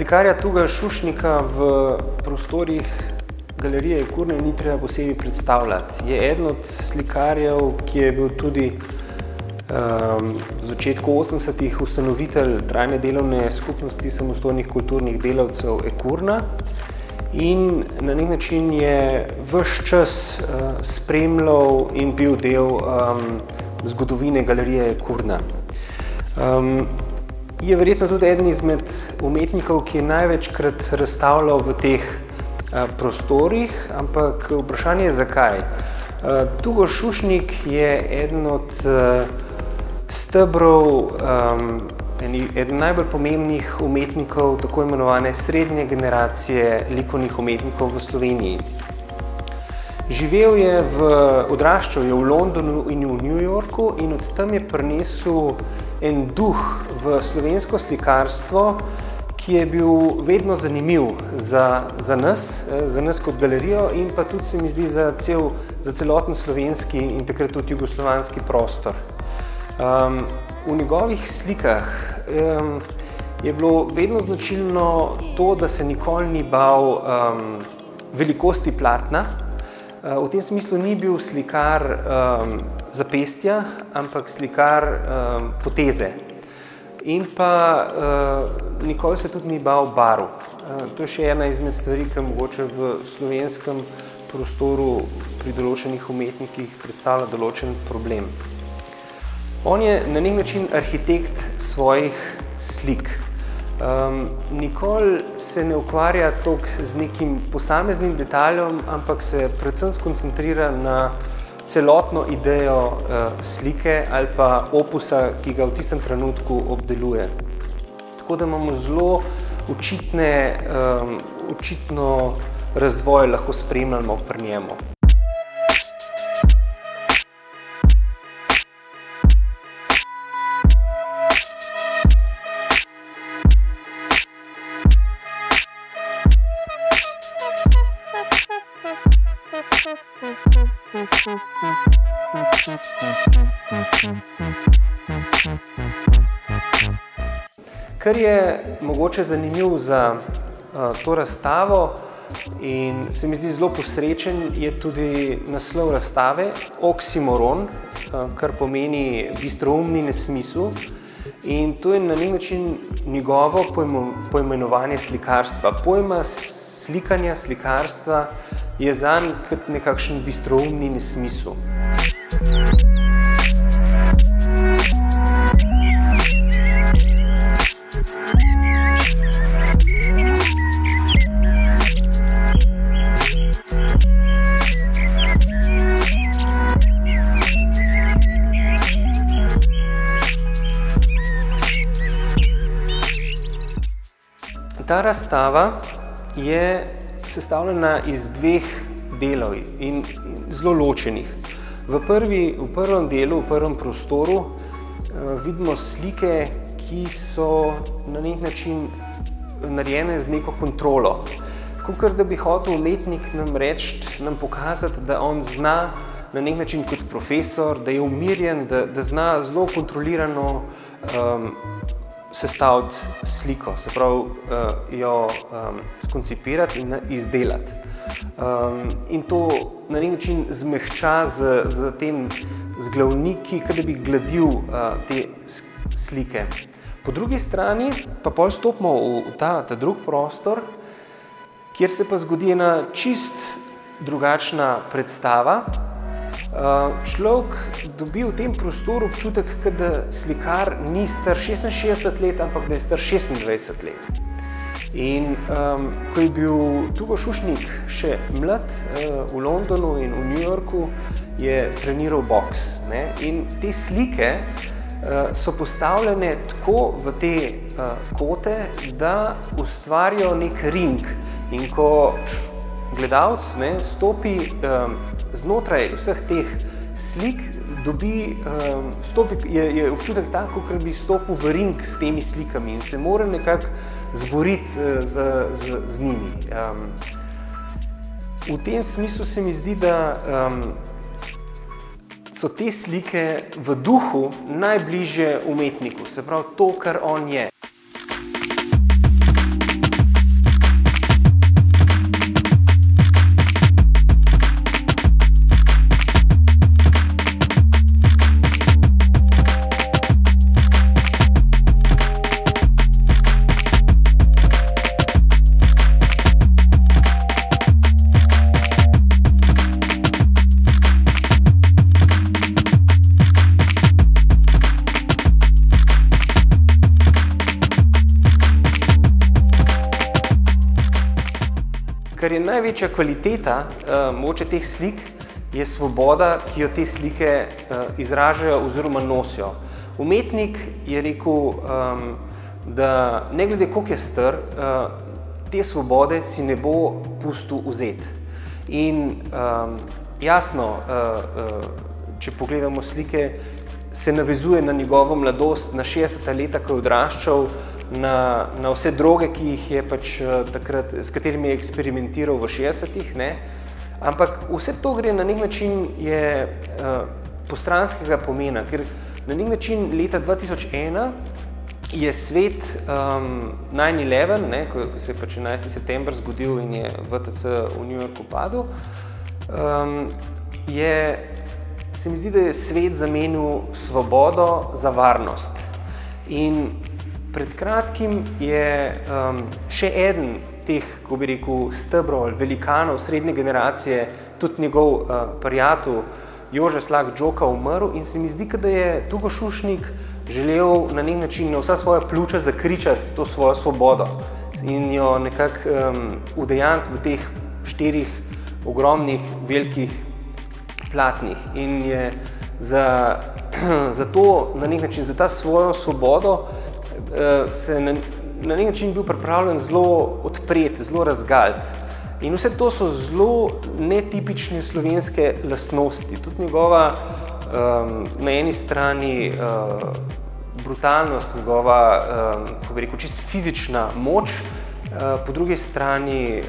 Slikarja Tuga Šušnika v prostorih Galerije Ekurne ni treba posebej predstavljati. Je eden od slikarjev, ki je bil tudi v začetku 80-ih ustanovitelj trajne delovne skupnosti samostojnih kulturnih delavcev Ekurna in na nek način je ves čas spremljal in bil del zgodovine Galerije Ekurna. Je verjetno tudi eden izmed umetnikov, ki je največkrat razstavljal v teh prostorih, ampak vprašanje je zakaj. Tugo Šušnik je eden od stebrov, eden najbolj pomembnih umetnikov tako imenovane srednje generacije likovnih umetnikov v Sloveniji. Odraščal je v Londonu in v New Yorku in od tam je prinesel en duh v slovensko slikarstvo, ki je bil vedno zanimiv za nas kot galerijo in pa tudi se mi zdi za celoten slovenski in takrat tudi jugoslovanski prostor. V njegovih slikah je bilo vedno značilno to, da se nikoli ni bal velikosti platna. V tem smislu ni bil slikar zapestja, ampak slikar poteze. In pa nikoli se tudi ni bal barv. To je še ena izmed stvari, ki mogoče v slovenskem prostoru pri določenih umetnikih predstavlja določen problem. On je na nek način arhitekt svojih slik. Nikoli se ne ukvarja toliko z nekim posameznim detaljem, ampak se predvsem skoncentrira na celotno idejo slike ali pa opusa, ki ga v tistem trenutku obdeluje. Tako da imamo zelo očitno razvoj lahko spremljamo pri njemu. Kar je mogoče zanimiv za to razstavo in se mi zdi zelo posrečen, je tudi naslov razstave Oksimoron, kar pomeni bistroumni nesmisel. In to je na nek način njegovo poimenovanje slikarstva. Pojma slikanja, slikarstva je zanj kot nekakšen bistroumni nesmisel. Ta razstava je sestavljena iz dveh delov in zelo ločenih. V prvem delu, v prvem prostoru vidimo slike, ki so na nek način narejene z neko kontrolo. Kakor da bi hotel umetnik nam pokazati, da on zna na nek način kot profesor, da je umirjen, da zna zelo kontrolirano sestaviti sliko, se pravi jo skoncipirati in izdelati. In to na nek način zmehča z glavniki, kot da bi gladil te slike. Po drugi strani pa pol stopimo v ta drug prostor, kjer se pa zgodi ena čist drugačna predstava. Človek dobi v tem prostoru občutek, da slikar ni star 66 let, ampak da je star 26 let. In ko je bil Tugo Šušnik še mlad v Londonu in v New Yorku, je treniral boks. In te slike so postavljene tako v te kote, da ustvarjajo nek ring. In ko gledalec stopi znotraj vseh teh slik, je občutek tak, kot bi stopil v ring s temi slikami in se mora nekako zboriti z njimi. V tem smislu se mi zdi, da so te slike v duhu najbližje umetniku, se pravi to, kar on je. kar je največja kvaliteta mogoče teh slik, je svoboda, ki jo te slike izražajo oziroma nosijo. Umetnik je rekel, da ne glede koliko je star, te svobode si ne bo pustil vzeti. In jasno, če pogledamo slike, se navezuje na njegovo mladost, na 60. leta, ko je odraščal, na vse droge, ki jih je pač takrat, s katerimi je eksperimentiral v 60-ih, ne. Ampak vse to gre na nek način je postranskega pomena, ker na nek način leta 2001 je svet 9/11, ne, ko se je pač 11. september zgodil in je VTC v New Yorku padel, se mi zdi, da je svet zamenil svobodo za varnost. In pred kratkim je še eden teh, ko bi rekel, stebrov ali velikanov srednje generacije, tudi njegov prijatelj Jože Slak Džoka umrl in se mi zdi, da je Tugo Šušnik želel na nek način na vsa svoja pljuča zakričati to svojo svobodo in jo nekako udejaniti v teh 4 ogromnih, velikih platnih. In je za to, na nek način, za ta svojo svobodo se na nek način bil pripravljen zelo odpreti, zelo razgaliti. In vse to so zelo netipične slovenske lastnosti. Tudi njegova na eni strani brutalnost, njegova, kako bi rekel, čisto fizična moč, po drugi strani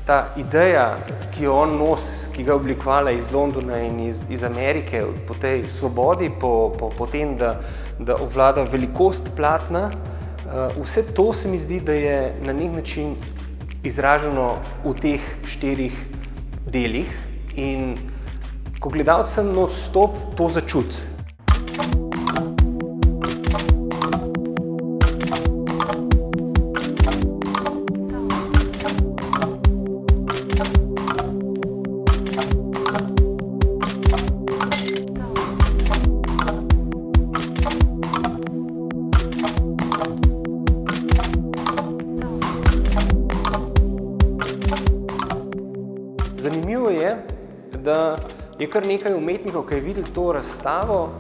ta ideja, ki jo on nosi, ki ga je oblikovala iz Londona in iz Amerike, po tej svobodi, po tem, da obvlada velikost platna, vse to se mi zdi, da je na nek način izraženo v teh 4 delih in ko gledalcem non-stop to začuti. Zanimivo je, da je kar nekaj umetnikov, ki je videli to razstavo,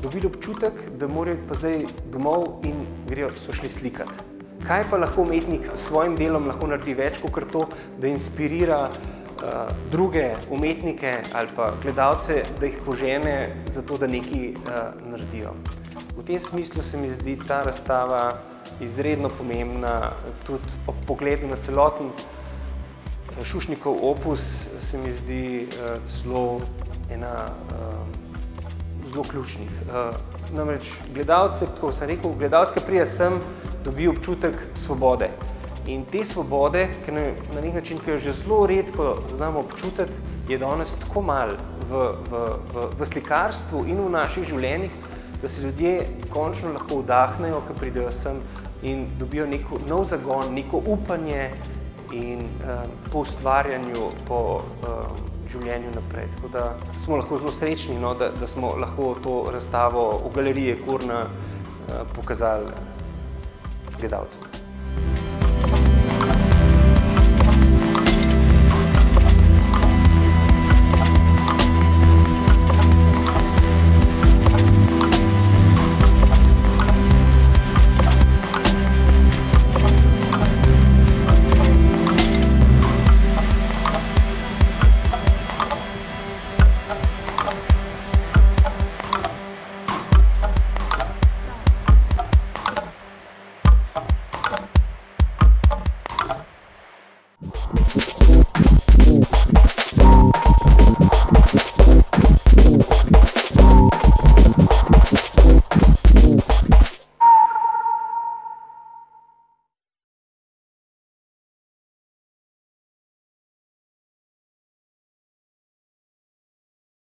dobili občutek, da morajo pa zdaj domov in so šli slikati. Kaj pa lahko umetnik s svojim delom lahko naredi več, kot to, da inspirira druge umetnike ali pa gledalce, da jih požene za to, da nekaj naredijo. V tem smislu se mi zdi ta razstava izredno pomembna, tudi ob pogledu na celoten Šušnikov opus se mi zdi celo ena zelo ključnih. Namreč gledalce, kot sem rekel, gledalec, ki pride sem, dobi občutek svobode. In te svobode, na nek način, ki jo že zelo redko znamo občutiti, je danes tako malo v slikarstvu in v naših življenjih, da se ljudje končno lahko vdahnejo, ko pridejo sem in dobijo nek nov zagon, neko upanje in po ustvarjanju, po življenju naprej. Tako da smo lahko zelo srečni, da smo lahko to razstavo v galeriji Kurna pokazali gledalcem.